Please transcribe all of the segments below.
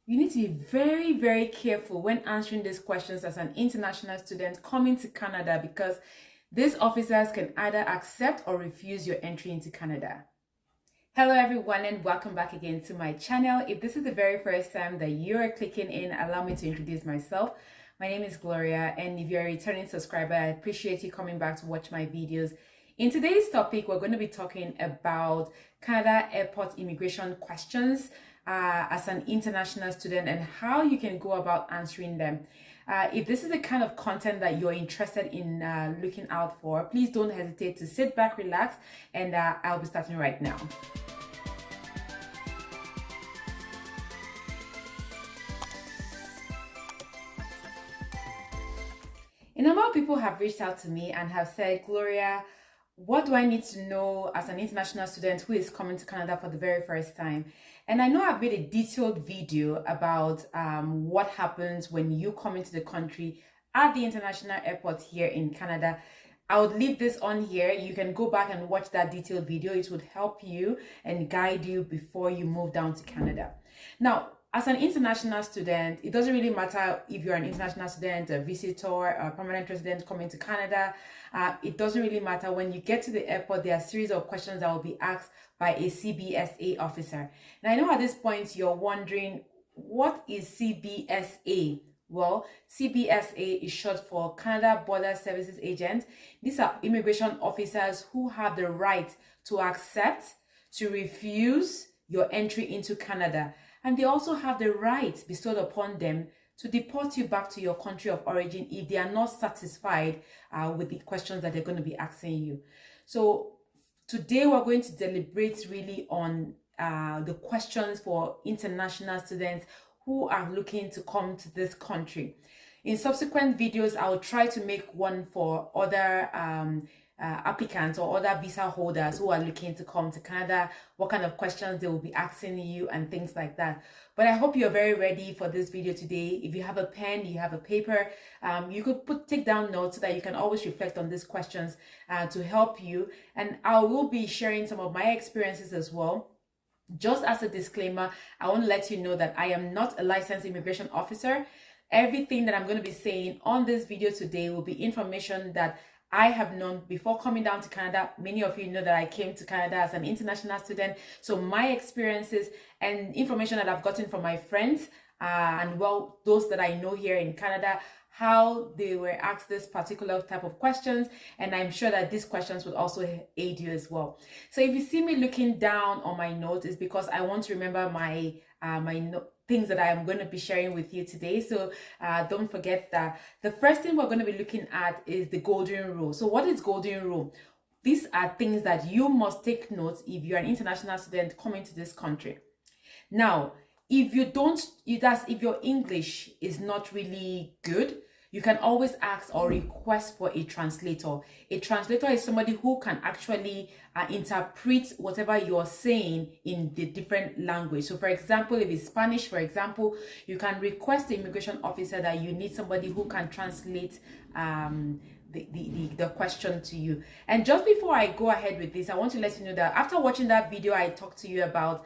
You need to be very, very careful when answering these questions as an international student coming to Canada because these officers can either accept or refuse your entry into Canada. Hello everyone and welcome back again to my channel. If this is the very first time that you're clicking in, allow me to introduce myself. My name is Gloria, and if you're a returning subscriber, I appreciate you coming back to watch my videos. In today's topic, we're going to be talking about Canada airport immigration questions as an international student and how you can go about answering them. If this is the kind of content that you're interested in looking out for, please don't hesitate to sit back, relax, and I'll be starting right now. A number of people have reached out to me and have said, Gloria, what do I need to know as an international student who is coming to Canada for the very first time? And I know I've made a detailed video about what happens when you come into the country at the international airport here in Canada. I would leave this on here. You can go back and watch that detailed video. It would help you and guide you before you move down to Canada. Now, as an international student, it doesn't really matter if you're an international student, a visitor, a permanent resident coming to Canada. It doesn't really matter. When you get to the airport, there are a series of questions that will be asked by a CBSA officer. And I know at this point you're wondering, what is CBSA? Well, CBSA is short for Canada Border Services Agent. These are immigration officers who have the right to accept, to refuse your entry into Canada. And they also have the right bestowed upon them to deport you back to your country of origin if they are not satisfied with the questions that they're going to be asking you. So today we're going to deliberate really on the questions for international students who are looking to come to this country. In subsequent videos, I'll try to make one for other applicants or other visa holders who are looking to come to Canada, what kind of questions they will be asking you and things like that. But I hope you're very ready for this video today. If you have a pen, you have a paper, you could take down notes so that you can always reflect on these questions to help you. And I will be sharing some of my experiences as well. Just as a disclaimer, I want to let you know that I am not a licensed immigration officer. Everything that I'm going to be saying on this video today will be information that I have known before coming down to Canada. Many of you know that I came to Canada as an international student. So my experiences and information that I've gotten from my friends and well, those that I know here in Canada, how they were asked this particular type of questions. And I'm sure that these questions would also aid you as well. So if you see me looking down on my notes, it's because I want to remember my things that I am going to be sharing with you today. So don't forget that the first thing we're going to be looking at is the golden rule. So what is golden rule? These are things that you must take note if you're an international student coming to this country. Now, if you don't, if your English is not really good, you can always ask or request for a translator. A translator is somebody who can actually interpret whatever you're saying in the different language. So for example, if it's Spanish, for example, you can request the immigration officer that you need somebody who can translate the question to you. And just before I go ahead with this, I want to let you know that after watching that video, I talked to you about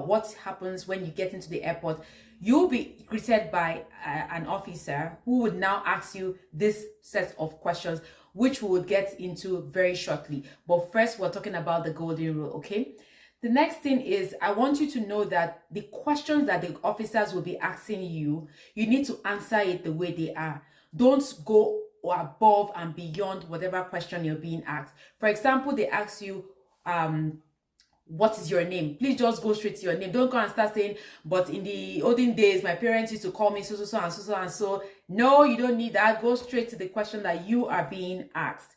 what happens when you get into the airport. You'll be greeted by an officer who would now ask you this set of questions, which we will get into very shortly. But first, we're talking about the golden rule, okay? The next thing is, I want you to know that the questions that the officers will be asking you, you need to answer it the way they are. Don't go above and beyond whatever question you're being asked. For example, they ask you, what is your name? Please just go straight to your name. Don't go and start saying, but in the olden days, my parents used to call me so and so and so. No, you don't need that. Go straight to the question that you are being asked.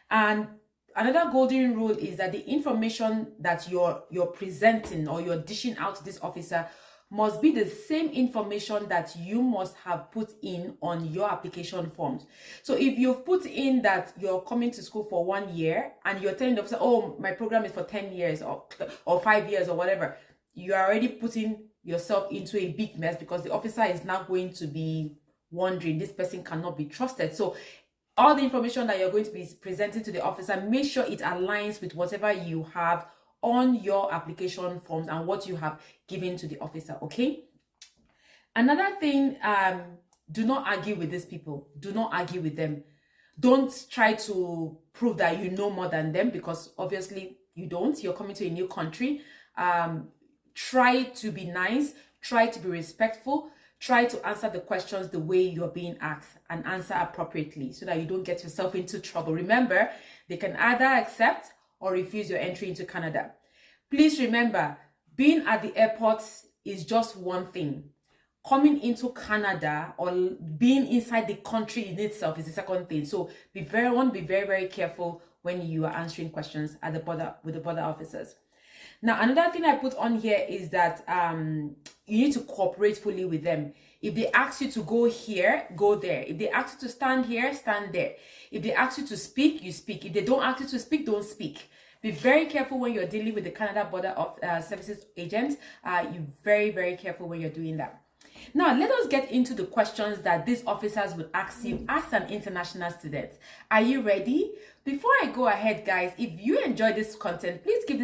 And another golden rule is that the information that you're presenting or you're dishing out to this officer must be the same information that you must have put in on your application forms. So if you've put in that you're coming to school for 1 year and you're telling the officer, oh, my program is for 10 years or 5 years or whatever, you are already putting yourself into a big mess because the officer is now going to be wondering, this person cannot be trusted. So all the information that you're going to be presenting to the officer, make sure it aligns with whatever you have on your application forms and what you have given to the officer, okay? Another thing, do not argue with these people. Do not argue with them. Don't try to prove that you know more than them, because obviously you don't. You're coming to a new country. Try to be nice. Try to be respectful. Try to answer the questions the way you're being asked and answer appropriately so that you don't get yourself into trouble. Remember, they can either accept or refuse your entry into Canada. Please remember, being at the airport is just one thing. Coming into Canada or being inside the country in itself is the second thing. So be very careful when you are answering questions at the border with the border officers. Now, another thing I put on here is that you need to cooperate fully with them. If they ask you to go here, go there. If they ask you to stand here, stand there. If they ask you to speak, you speak. If they don't ask you to speak, don't speak. Be very careful when you're dealing with the Canada Border Services agent. You're very careful when you're doing that. Now, let us get into the questions that these officers would ask you as an international student. Are you ready? Before I go ahead, guys, if you enjoy this content, please give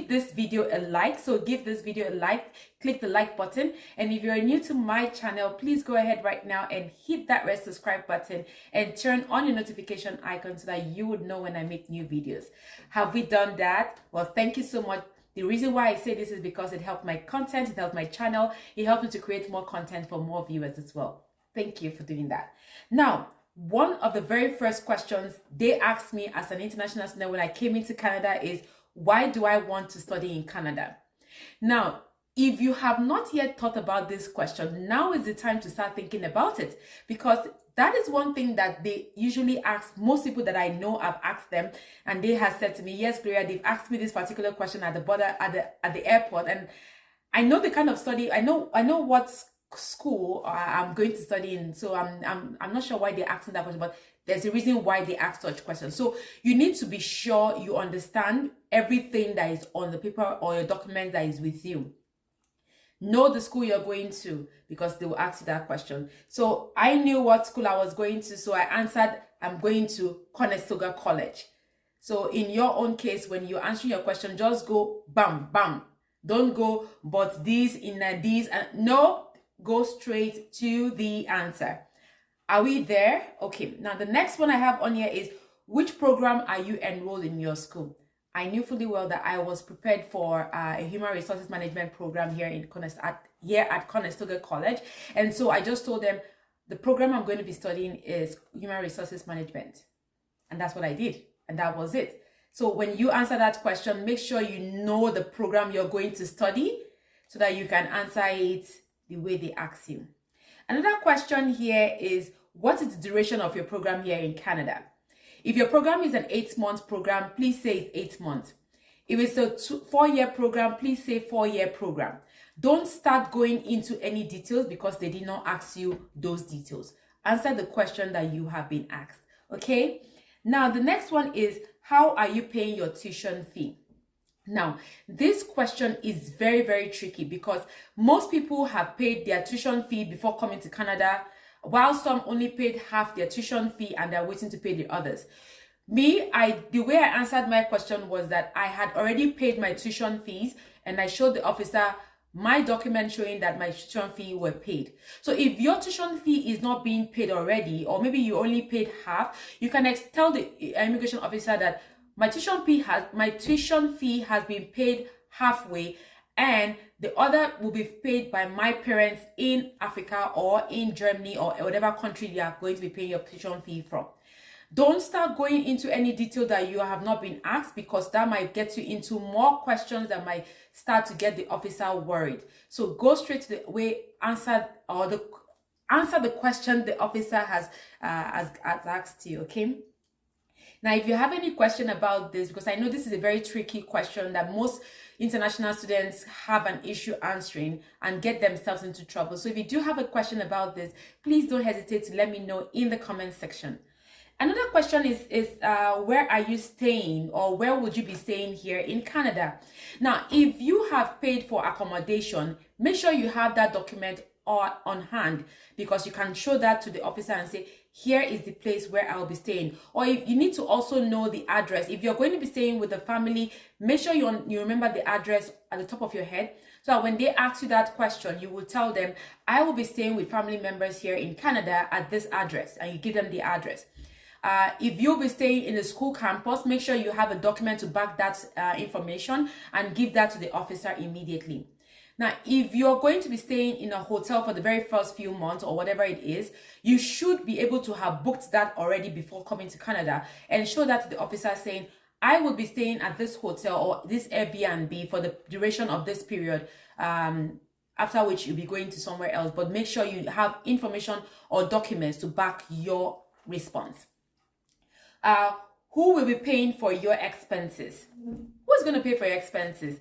this video a like. So give this video a like, click the like button. And if you're new to my channel, please go ahead right now and hit that red subscribe button and turn on your notification icon so that you would know when I make new videos. Have we done that? Well, thank you so much. The reason why I say this is because it helped my content, it helped my channel, it helped me to create more content for more viewers as well. Thank you for doing that. Now, one of the very first questions they asked me as an international student when I came into Canada is, why do I want to study in Canada? Now, if you have not yet thought about this question, now is the time to start thinking about it, because that is one thing that they usually ask. Most people that I know, I've asked them and they have said to me, yes, Gloria, they've asked me this particular question at the border, at the airport. And I know the kind of study, I know what school I'm going to study in. So I'm not sure why they're asking that question, but there's a reason why they ask such questions. So you need to be sure you understand everything that is on the paper or your document that is with you. Know the school you're going to, because they will ask you that question. So I knew what school I was going to, so I answered, I'm going to Conestoga College. So in your own case, when you're answering your question, just go bam, bam. Don't go, but these, in these, and no, go straight to the answer. Are we there? Okay, now the next one I have on here is, which program are you enrolled in your school? I knew fully well that I was prepared for a human resources management program here at Conestoga College. And so I just told them the program I'm going to be studying is human resources management. And that's what I did. And that was it. So when you answer that question, make sure you know the program you're going to study so that you can answer it the way they ask you. Another question here is, what is the duration of your program here in Canada? If your program is an 8-month program, please say it's 8 months. If it's a 4-year program, please say 4-year program. Don't start going into any details because they did not ask you those details. Answer the question that you have been asked, okay? Now, the next one is, how are you paying your tuition fee? Now, this question is very tricky because most people have paid their tuition fee before coming to Canada, while some only paid half their tuition fee and they're waiting to pay the others. Me, the way I answered my question was that I had already paid my tuition fees and I showed the officer my document showing that my tuition fee were paid. So if your tuition fee is not being paid already, or maybe you only paid half, you can tell the immigration officer that my tuition fee has been paid halfway, and the other will be paid by my parents in Africa or in Germany or whatever country you are going to be paying your tuition fee from. Don't start going into any detail that you have not been asked, because that might get you into more questions that might start to get the officer worried. So go straight to the way, answer the question the officer has asked you, okay? Now, if you have any question about this, because I know this is a very tricky question that most international students have an issue answering and get themselves into trouble. So if you do have a question about this, please don't hesitate to let me know in the comment section. Another question is where are you staying, or where would you be staying here in Canada? Now, if you have paid for accommodation, make sure you have that document on hand, because you can show that to the officer and say, here is the place where I'll be staying. Or if you need to also know the address. If you're going to be staying with a family, make sure you remember the address at the top of your head, So when they ask you that question, you will tell them, I will be staying with family members here in Canada at this address, and you give them the address. If you'll be staying in the school campus, make sure you have a document to back that information and give that to the officer immediately. Now, if you're going to be staying in a hotel for the very first few months or whatever it is, you should be able to have booked that already before coming to Canada and show that to the officer saying, I will be staying at this hotel or this Airbnb for the duration of this period, after which you'll be going to somewhere else. But make sure you have information or documents to back your response. Who will be paying for your expenses? Who's going to pay for your expenses?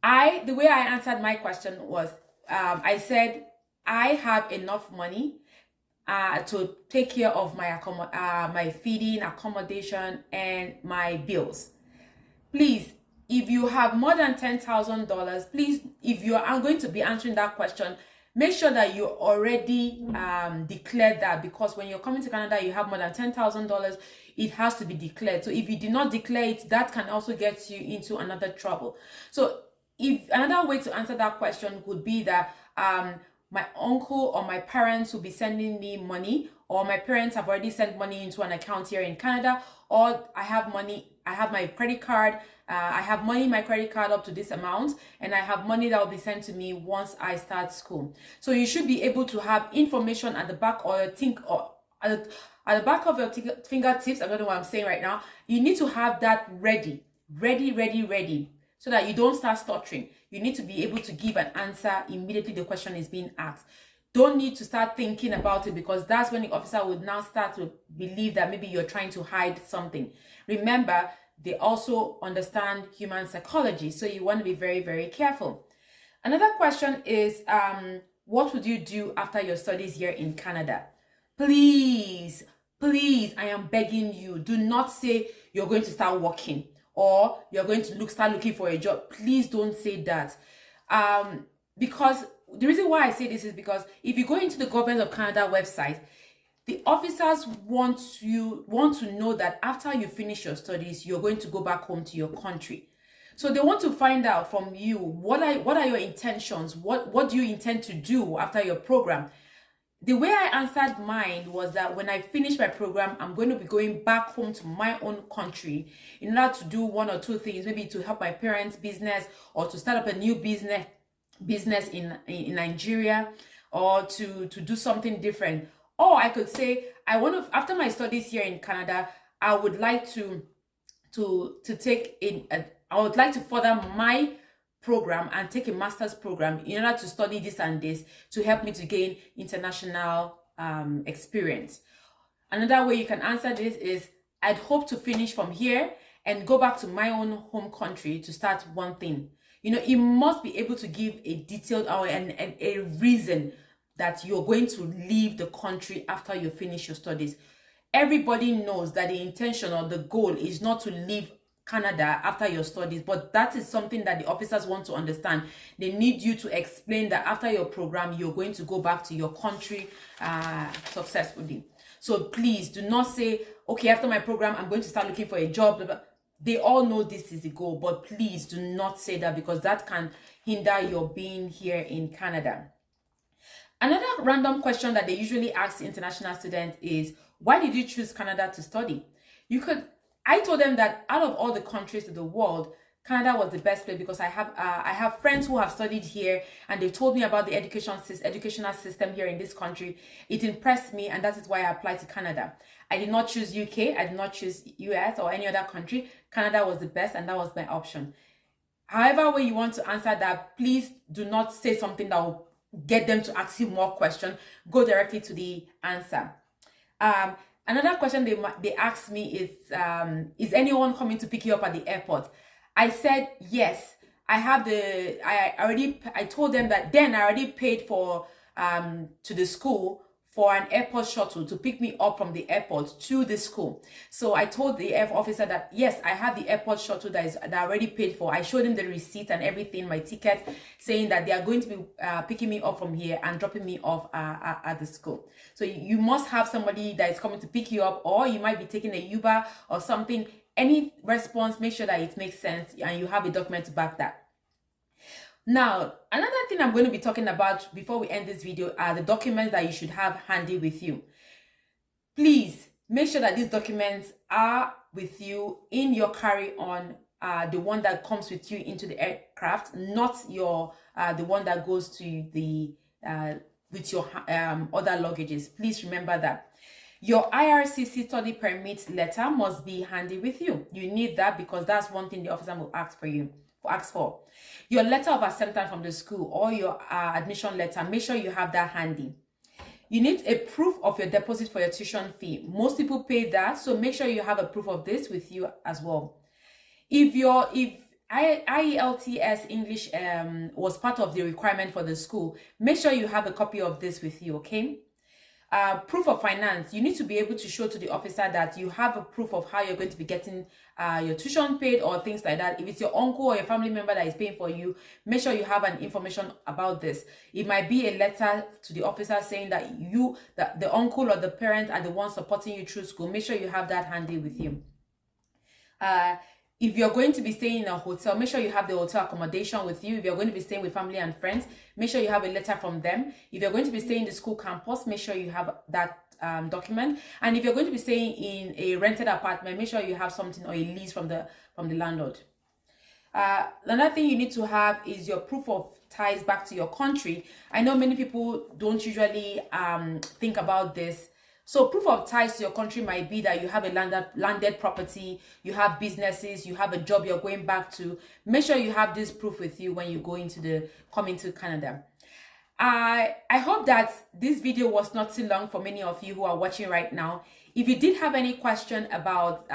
The way I answered my question was, I said, I have enough money to take care of my feeding, accommodation, and my bills. Please, if you have more than $10,000, please, if you are going to be answering that question, make sure that you already declared that, because when you're coming to Canada, you have more than $10,000, it has to be declared. So if you did not declare it, that can also get you into another trouble. So if another way to answer that question would be that my uncle or my parents will be sending me money, or my parents have already sent money into an account here in Canada, or I have money, I have my credit card, I have money in my credit card up to this amount, and I have money that will be sent to me once I start school. So you should be able to have information at the back or at the back of your fingertips. I don't know what I'm saying right now. You need to have that ready, so that you don't start stuttering. You need to be able to give an answer immediately the question is being asked. Don't need to start thinking about it, because that's when the officer would now start to believe that maybe you're trying to hide something. Remember, they also understand human psychology, so you want to be very, very careful. Another question is, what would you do after your studies here in Canada? Please, I am begging you, do not say you're going to start working or you're going to start looking for a job. Please don't say that. Because the reason why I say this is because if you go into the Government of Canada website, the officers want to know that after you finish your studies, you're going to go back home to your country. So they want to find out from you, what are your intentions? What do you intend to do after your program? The way I answered mine was that when I finish my program, I'm going to be going back home to my own country in order to do one or two things, maybe to help my parents' business, or to start up a new business in Nigeria, or to do something different. Or I could say, after my studies here in Canada, I would like to further my program and take a master's program in order to study this and this to help me to gain international experience. Another way you can answer this is, I'd hope to finish from here and go back to my own home country to start one thing. You know, you must be able to give a detailed and a reason that you're going to leave the country after you finish your studies. Everybody knows that the intention or the goal is not to leave Canada after your studies, but that is something that the officers want to understand. They need you to explain that after your program, you're going to go back to your country successfully. So please do not say, okay, after my program, I'm going to start looking for a job. They all know this is the goal, but please do not say that, because that can hinder your being here in Canada. Another random question that they usually ask international students is, why did you choose Canada to study? I told them that out of all the countries in the world, Canada was the best place, because I have friends who have studied here, and they told me about the educational system here in this country. It impressed me, and that is why I applied to Canada. I did not choose UK, I did not choose US or any other country. Canada was the best, and that was my option. However way you want to answer that, please do not say something that will get them to ask you more questions. Go directly to the answer. Another question they asked me is anyone coming to pick you up at the airport? I said yes. I told them that then I already paid for to the school for an airport shuttle to pick me up from the airport to the school. So I told the air officer that yes, I have the airport shuttle that I already paid for. I showed him the receipt and everything, my ticket, saying that they are going to be picking me up from here and dropping me off at the school. So you must have somebody that is coming to pick you up, or you might be taking a Uber or something. Any response, make sure that it makes sense and you have a document to back that. Now, another thing I'm going to be talking about before we end this video are the documents that you should have handy with you. Please make sure that these documents are with you in your carry-on, the one that comes with you into the aircraft, not your the one that goes to the with your other luggages. Please remember that. Your IRCC study permit letter must be handy with you. You need that because that's one thing the officer will ask for. Your letter of acceptance from the school or your admission letter, make sure you have that handy. You need a proof of your deposit for your tuition fee. Most people pay that, so make sure you have a proof of this with you as well. If IELTS English was part of the requirement for the school, make sure you have a copy of this with you, okay? Proof of finance. You need to be able to show to the officer that you have a proof of how you're going to be getting your tuition paid or things like that. If it's your uncle or your family member that is paying for you, make sure you have an information about this. It might be a letter to the officer saying that the uncle or the parent are the ones supporting you through school. Make sure you have that handy with you. If you're going to be staying in a hotel, make sure you have the hotel accommodation with you. If you're going to be staying with family and friends, make sure you have a letter from them. If you're going to be staying in the school campus, make sure you have that document. And if you're going to be staying in a rented apartment, make sure you have something or a lease from the landlord. Another thing you need to have is your proof of ties back to your country. I know many people don't usually think about this. So proof of ties to your country might be that you have a landed property, you have businesses, you have a job you're going back to. Make sure you have this proof with you when you come into Canada. I hope that this video was not too long for many of you who are watching right now. If you did have any question about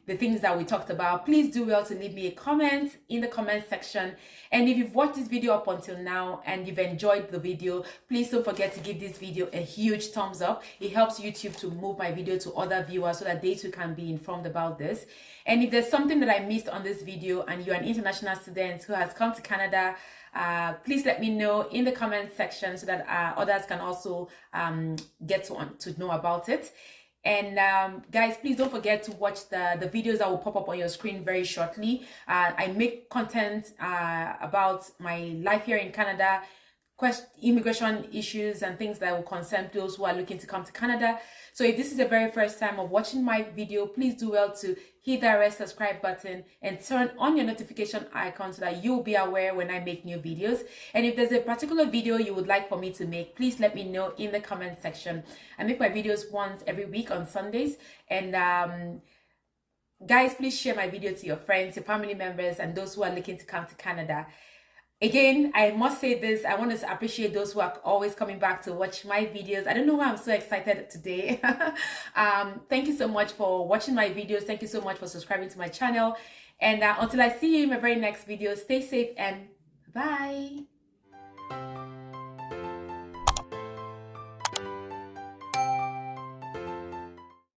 the things that we talked about, please do well to leave me a comment in the comment section. And if you've watched this video up until now and you've enjoyed the video, please don't forget to give this video a huge thumbs up. It helps YouTube to move my video to other viewers so that they too can be informed about this. And if there's something that I missed on this video and you're an international student who has come to Canada, please let me know in the comment section so that others can also get to know about it. And guys, please don't forget to watch the videos that will pop up on your screen very shortly. I make content about my life here in Canada, immigration issues and things that will concern those who are looking to come to Canada. So if this is the very first time of watching my video, please do well to hit that red subscribe button and turn on your notification icon so that you'll be aware when I make new videos. And if there's a particular video you would like for me to make, please let me know in the comment section. I make my videos once every week on Sundays. And guys, please share my video to your friends, your family members, and those who are looking to come to Canada. Again, I must say this, I want to appreciate those who are always coming back to watch my videos. I don't know why I'm so excited today. Thank you so much for watching my videos. Thank you so much for subscribing to my channel. And until I see you in my very next video, stay safe and bye.